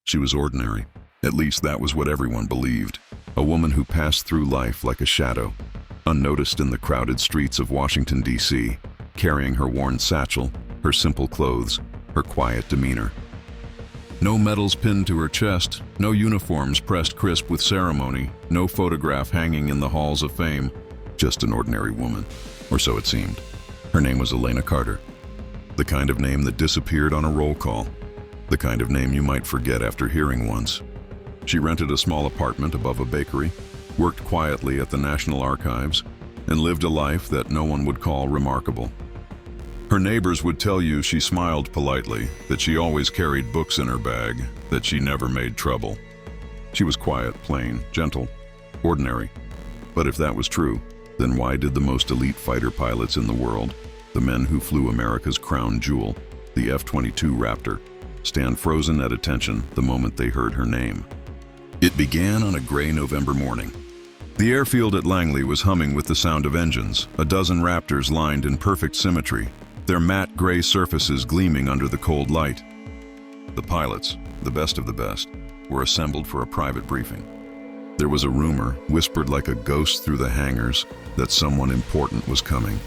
She was ordinary. At least that was what everyone believed. A woman who passed through life like a shadow, unnoticed in the crowded streets of Washington, D.C., carrying her worn satchel, her simple clothes, her quiet demeanor. No medals pinned to her chest, no uniforms pressed crisp with ceremony, no photograph hanging in the halls of fame. Just an ordinary woman, or so it seemed. Her name was Elena Carter. The kind of name that disappeared on a roll call. The kind of name you might forget after hearing once. She rented a small apartment above a bakery, worked quietly at the National Archives, and lived a life that no one would call remarkable. Her neighbors would tell you she smiled politely, that she always carried books in her bag, that she never made trouble. She was quiet, plain, gentle, ordinary. But if that was true, then why did the most elite fighter pilots in the world, the men who flew America's crown jewel, the F-22 Raptor, stand frozen at attention the moment they heard her name? It began on a gray November morning. The airfield at Langley was humming with the sound of engines, a dozen Raptors lined in perfect symmetry, their matte gray surfaces gleaming under the cold light. The pilots, the best of the best, were assembled for a private briefing. There was a rumor, whispered like a ghost through the hangars, that someone important was coming.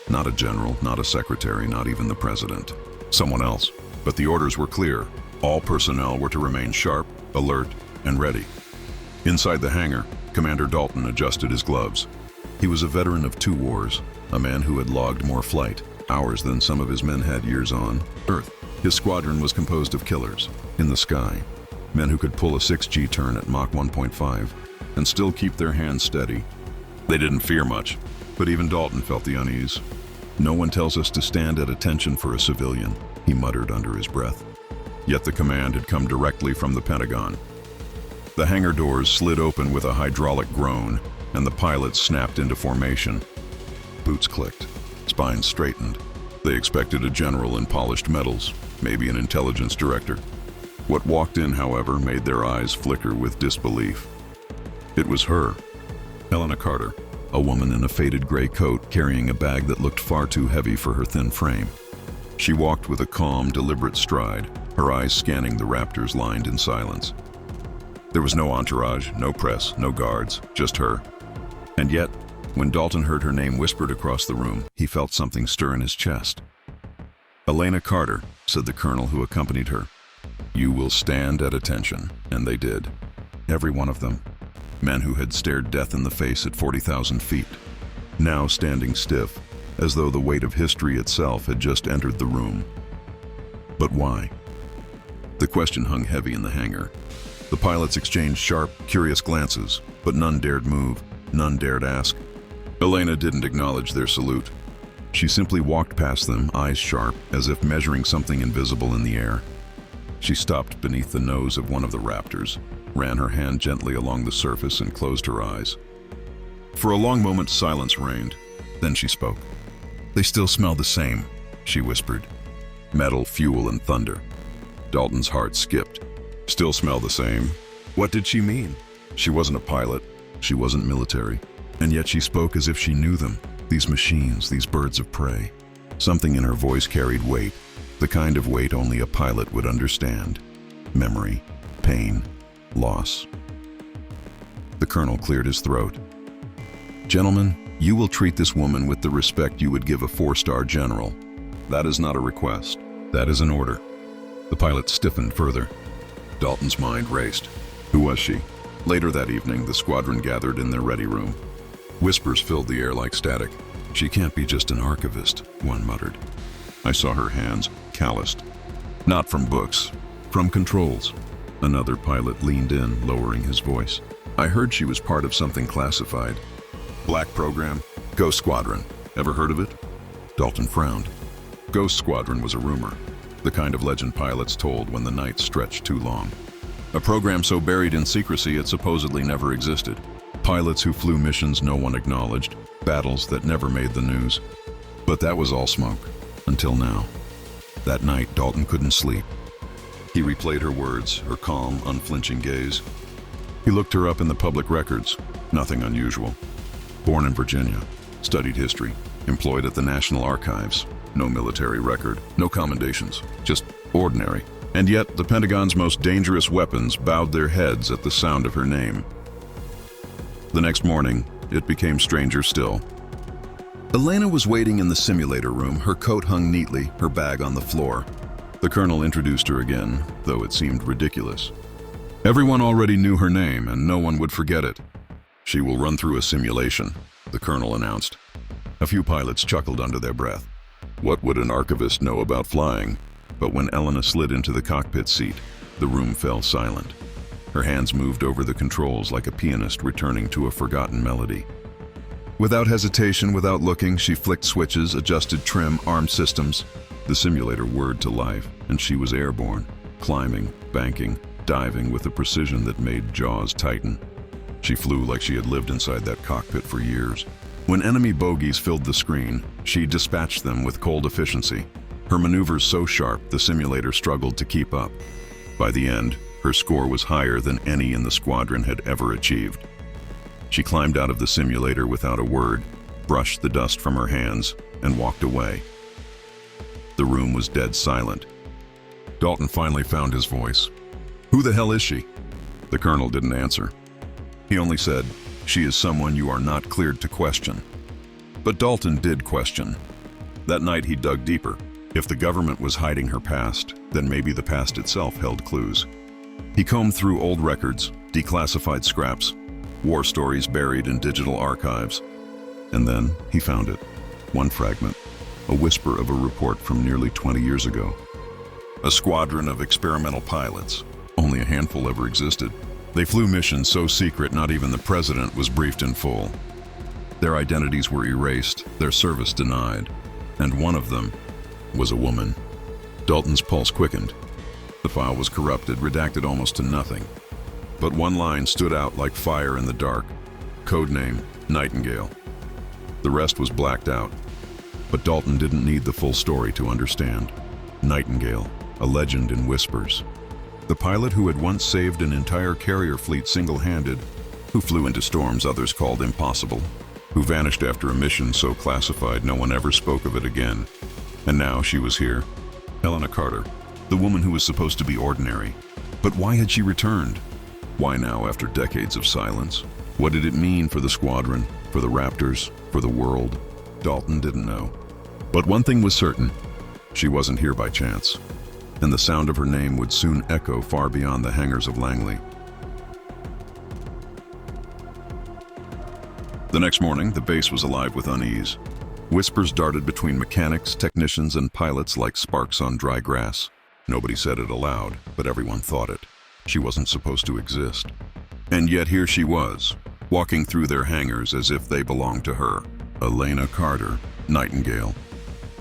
Not a general, not a secretary, not even the president. Someone else. But the orders were clear. All personnel were to remain sharp, alert, and ready. Inside the hangar, Commander Dalton adjusted his gloves. He was a veteran of 2 wars, a man who had logged more flight, hours than some of his men had years on Earth. His squadron was composed of killers, in the sky, men who could pull a 6G turn at Mach 1.5 and still keep their hands steady. They didn't fear much, but even Dalton felt the unease. "No one tells us to stand at attention for a civilian," he muttered under his breath. Yet the command had come directly from the Pentagon. The hangar doors slid open with a hydraulic groan, and the pilots snapped into formation. Boots clicked. Spines straightened. They expected a general in polished metals, maybe an intelligence director. What walked in, however, made their eyes flicker with disbelief. It was her, Elena Carter, a woman in a faded gray coat carrying a bag that looked far too heavy for her thin frame. She walked with a calm, deliberate stride, her eyes scanning the Raptors lined in silence. There was no entourage, no press, no guards, just her. And yet, when Dalton heard her name whispered across the room, he felt something stir in his chest. "Elena Carter," said the colonel who accompanied her. "You will stand at attention," and they did. Every one of them. Men who had stared death in the face at 40,000 feet, now standing stiff, as though the weight of history itself had just entered the room. But why? The question hung heavy in the hangar. The pilots exchanged sharp, curious glances, but none dared move, none dared ask. Elena didn't acknowledge their salute. She simply walked past them, eyes sharp, as if measuring something invisible in the air. She stopped beneath the nose of one of the Raptors, ran her hand gently along the surface, and closed her eyes. For a long moment, silence reigned. Then she spoke. "They still smell the same," she whispered. "Metal, fuel, and thunder." Dalton's heart skipped. Still smell the same. What did she mean? She wasn't a pilot. She wasn't military. And yet she spoke as if she knew them, these machines, these birds of prey. Something in her voice carried weight, the kind of weight only a pilot would understand. Memory, pain, loss. The colonel cleared his throat. "Gentlemen, you will treat this woman with the respect you would give a 4-star general. That is not a request. That is an order." The pilot stiffened further. Dalton's mind raced. Who was she? Later that evening, the squadron gathered in their ready room. Whispers filled the air like static. "She can't be just an archivist," one muttered. "I saw her hands, calloused. Not from books, from controls." Another pilot leaned in, lowering his voice. "I heard she was part of something classified. Black program? Ghost Squadron. Ever heard of it?" Dalton frowned. Ghost Squadron was a rumor, the kind of legend pilots told when the night stretched too long. A program so buried in secrecy it supposedly never existed. Pilots who flew missions no one acknowledged, battles that never made the news. But that was all smoke, until now. That night, Dalton couldn't sleep. He replayed her words, her calm, unflinching gaze. He looked her up in the public records. Nothing unusual. Born in Virginia, studied history, employed at the National Archives. No military record, no commendations, just ordinary. And yet, the Pentagon's most dangerous weapons bowed their heads at the sound of her name. The next morning, it became stranger still. Elena was waiting in the simulator room, her coat hung neatly, her bag on the floor. The colonel introduced her again, though it seemed ridiculous. Everyone already knew her name, and no one would forget it. "She will run through a simulation," the colonel announced. A few pilots chuckled under their breath. What would an archivist know about flying? But when Elena slid into the cockpit seat, the room fell silent. Her hands moved over the controls like a pianist returning to a forgotten melody. Without hesitation, without looking, she flicked switches, adjusted trim, armed systems. The simulator whirred to life, and she was airborne, climbing, banking, diving with a precision that made jaws tighten. She flew like she had lived inside that cockpit for years. When enemy bogies filled the screen, she dispatched them with cold efficiency. Her maneuvers so sharp, the simulator struggled to keep up. By the end, her score was higher than any in the squadron had ever achieved. She climbed out of the simulator without a word, brushed the dust from her hands, and walked away. The room was dead silent. Dalton finally found his voice. "Who the hell is she?" The colonel didn't answer. He only said, "She is someone you are not cleared to question." But Dalton did question. That night he dug deeper. If the government was hiding her past, then maybe the past itself held clues. He combed through old records, declassified scraps, war stories buried in digital archives. And then he found it. One fragment, a whisper of a report from nearly 20 years ago. A squadron of experimental pilots. Only a handful ever existed. They flew missions so secret not even the president was briefed in full. Their identities were erased, their service denied. And one of them was a woman. Dalton's pulse quickened. The file was corrupted, redacted almost to nothing. But one line stood out like fire in the dark. Codename, Nightingale. The rest was blacked out. But Dalton didn't need the full story to understand. Nightingale, a legend in whispers. The pilot who had once saved an entire carrier fleet single-handed, who flew into storms others called impossible, who vanished after a mission so classified no one ever spoke of it again. And now she was here. Elena Carter, the woman who was supposed to be ordinary. But why had she returned? Why now after decades of silence? What did it mean for the squadron, for the Raptors, for the world? Dalton didn't know. But one thing was certain. She wasn't here by chance. And the sound of her name would soon echo far beyond the hangars of Langley. The next morning, the base was alive with unease. Whispers darted between mechanics, technicians, and pilots like sparks on dry grass. Nobody said it aloud, but everyone thought it. She wasn't supposed to exist. And yet here she was, walking through their hangars as if they belonged to her. Elena Carter, Nightingale.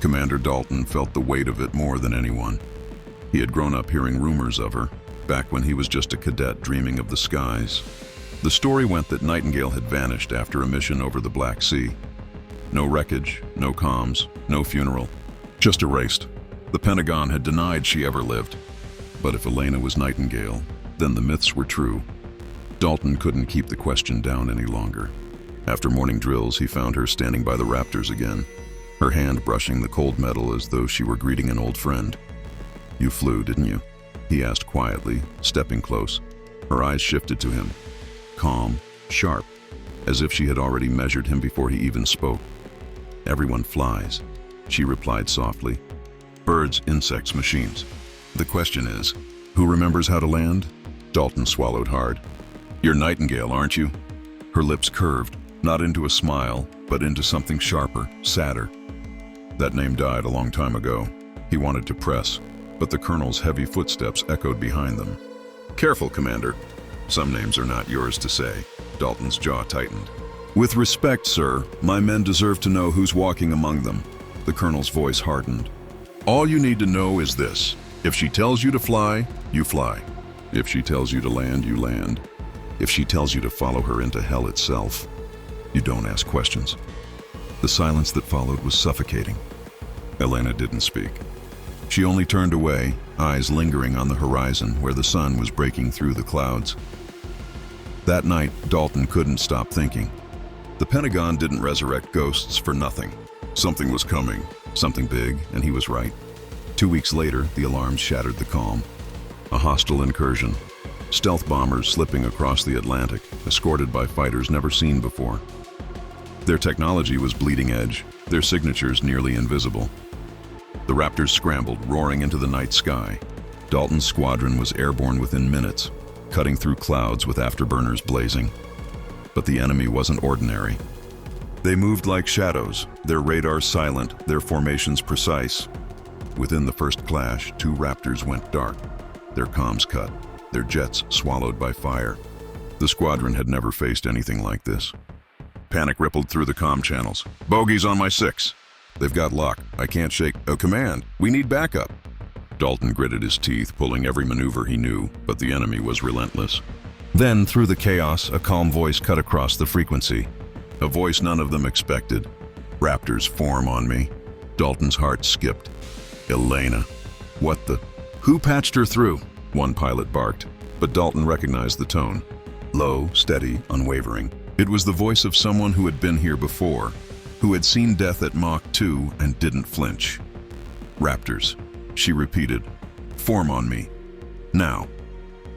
Commander Dalton felt the weight of it more than anyone. He had grown up hearing rumors of her, back when he was just a cadet dreaming of the skies. The story went that Nightingale had vanished after a mission over the Black Sea. No wreckage, no comms, no funeral, just erased. The Pentagon had denied she ever lived. But if Elena was Nightingale, then the myths were true. Dalton couldn't keep the question down any longer. After morning drills, he found her standing by the Raptors again, her hand brushing the cold metal as though she were greeting an old friend. "You flew, didn't you?" he asked quietly, stepping close. Her eyes shifted to him, calm, sharp, as if she had already measured him before he even spoke. "Everyone flies," she replied softly. "Birds, insects, machines. The question is, who remembers how to land?" Dalton swallowed hard. "You're Nightingale, aren't you?" Her lips curved, not into a smile, but into something sharper, sadder. That name died a long time ago. He wanted to press, but the colonel's heavy footsteps echoed behind them. "Careful, Commander. Some names are not yours to say." Dalton's jaw tightened. "With respect, sir, my men deserve to know who's walking among them." The colonel's voice hardened. "All you need to know is this. If she tells you to fly, you fly. If she tells you to land, you land. If she tells you to follow her into hell itself, you don't ask questions." The silence that followed was suffocating. Elena didn't speak. She only turned away, eyes lingering on the horizon where the sun was breaking through the clouds. That night, Dalton couldn't stop thinking. The Pentagon didn't resurrect ghosts for nothing. Something was coming, something big, and he was right. 2 weeks later, the alarms shattered the calm. A hostile incursion. Stealth bombers slipping across the Atlantic, escorted by fighters never seen before. Their technology was bleeding edge, their signatures nearly invisible. The Raptors scrambled, roaring into the night sky. Dalton's squadron was airborne within minutes, cutting through clouds with afterburners blazing. But the enemy wasn't ordinary. They moved like shadows, their radars silent, their formations precise. Within the first clash, 2 Raptors went dark, their comms cut, their jets swallowed by fire. The squadron had never faced anything like this. Panic rippled through the comm channels. "Bogies on my 6. They've got lock. I can't shake. Oh, command. We need backup." Dalton gritted his teeth, pulling every maneuver he knew, but the enemy was relentless. Then, through the chaos, a calm voice cut across the frequency. A voice none of them expected. "Raptors form on me." Dalton's heart skipped. Elena. What the? "Who patched her through?" one pilot barked, but Dalton recognized the tone. Low, steady, unwavering. It was the voice of someone who had been here before, who had seen death at Mach 2 and didn't flinch. "Raptors," she repeated. "Form on me. Now."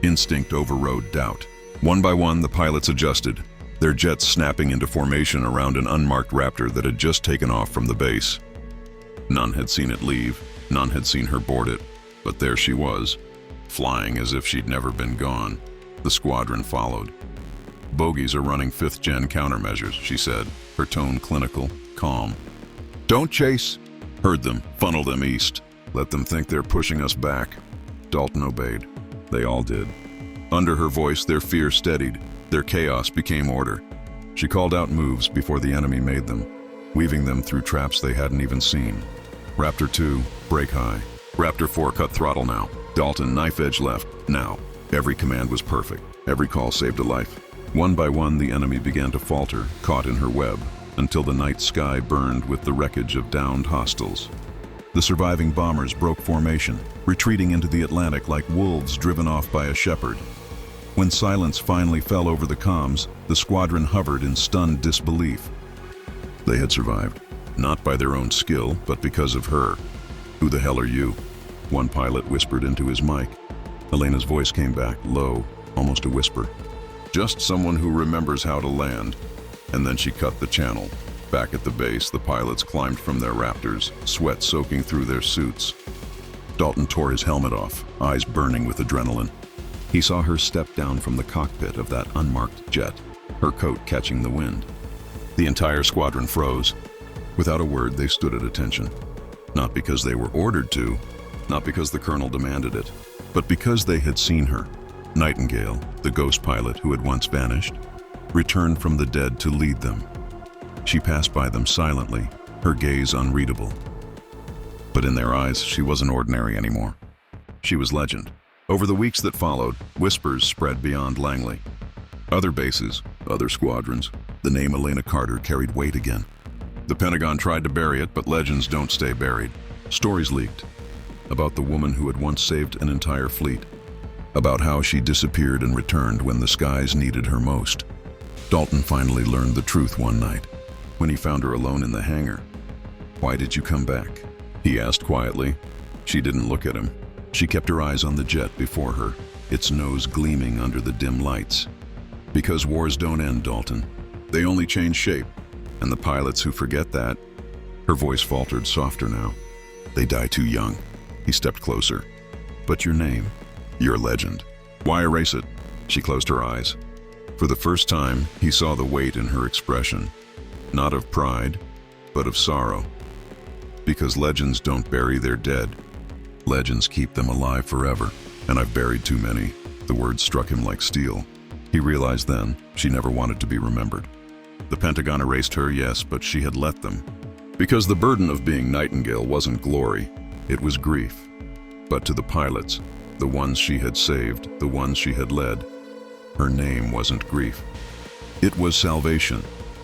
Instinct overrode doubt. One by one, the pilots adjusted, their jets snapping into formation around an unmarked Raptor that had just taken off from the base. None had seen it leave, none had seen her board it, but there she was, flying as if she'd never been gone. The squadron followed. "Bogies are running 5th-gen countermeasures," she said, her tone clinical, calm. "Don't chase." "Herd them, funnel them east. Let them think they're pushing us back." Dalton obeyed. They all did. Under her voice, their fear steadied, their chaos became order. She called out moves before the enemy made them, weaving them through traps they hadn't even seen. Raptor 2, brake high. Raptor 4, cut throttle now. Dalton, knife edge left, now. Every command was perfect. Every call saved a life. One by one, the enemy began to falter, caught in her web, until the night sky burned with the wreckage of downed hostiles. The surviving bombers broke formation, retreating into the Atlantic like wolves driven off by a shepherd. When silence finally fell over the comms, the squadron hovered in stunned disbelief. They had survived, not by their own skill, but because of her. "Who the hell are you?" one pilot whispered into his mic. Elena's voice came back, low, almost a whisper. "Just someone who remembers how to land." And then she cut the channel. Back at the base, the pilots climbed from their Raptors, sweat soaking through their suits. Dalton tore his helmet off, eyes burning with adrenaline. He saw her step down from the cockpit of that unmarked jet, her coat catching the wind. The entire squadron froze. Without a word, they stood at attention. Not because they were ordered to, not because the colonel demanded it, but because they had seen her. Nightingale, the ghost pilot who had once vanished, returned from the dead to lead them. She passed by them silently, her gaze unreadable. But in their eyes, she wasn't ordinary anymore. She was legend. Over the weeks that followed, whispers spread beyond Langley. Other bases, other squadrons, the name Elena Carter carried weight again. The Pentagon tried to bury it, but legends don't stay buried. Stories leaked about the woman who had once saved an entire fleet, about how she disappeared and returned when the skies needed her most. Dalton finally learned the truth one night, when he found her alone in the hangar. "Why did you come back?" he asked quietly. She didn't look at him. She kept her eyes on the jet before her, its nose gleaming under the dim lights. "Because wars don't end, Dalton. They only change shape. And the pilots who forget that..." Her voice faltered, softer now. "They die too young." He stepped closer. "But your name, your legend. Why erase it?" She closed her eyes. For the first time, he saw the weight in her expression. Not of pride, but of sorrow. Because legends don't bury their dead. Legends keep them alive forever. And I've buried too many. The words struck him like steel. He realized then, she never wanted to be remembered. The Pentagon erased her, yes, but she had let them. Because the burden of being Nightingale wasn't glory, it was grief. But to the pilots, the ones she had saved, the ones she had led, her name wasn't grief. It was salvation.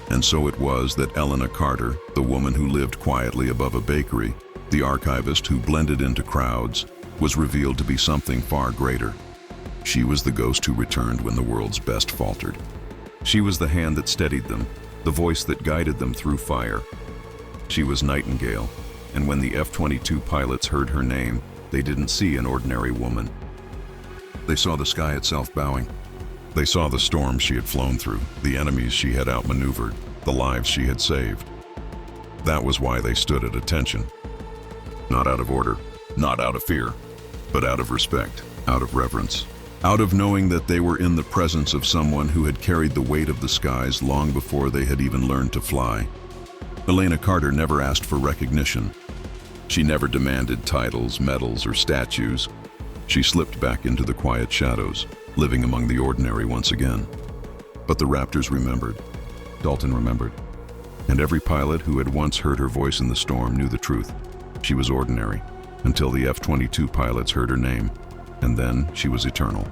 And so it was that Elena Carter, the woman who lived quietly above a bakery, the archivist who blended into crowds, was revealed to be something far greater. She was the ghost who returned when the world's best faltered. She was the hand that steadied them, the voice that guided them through fire. She was Nightingale, and when the F-22 pilots heard her name, they didn't see an ordinary woman. They saw the sky itself bowing. They saw the storm she had flown through, the enemies she had outmaneuvered, the lives she had saved. That was why they stood at attention. Not out of order, not out of fear, but out of respect, out of reverence, out of knowing that they were in the presence of someone who had carried the weight of the skies long before they had even learned to fly. Elena Carter never asked for recognition. She never demanded titles, medals, or statues. She slipped back into the quiet shadows, living among the ordinary once again. But the Raptors remembered. Dalton remembered. And every pilot who had once heard her voice in the storm knew the truth. She was ordinary, until the F-22 pilots heard her name, and then she was eternal.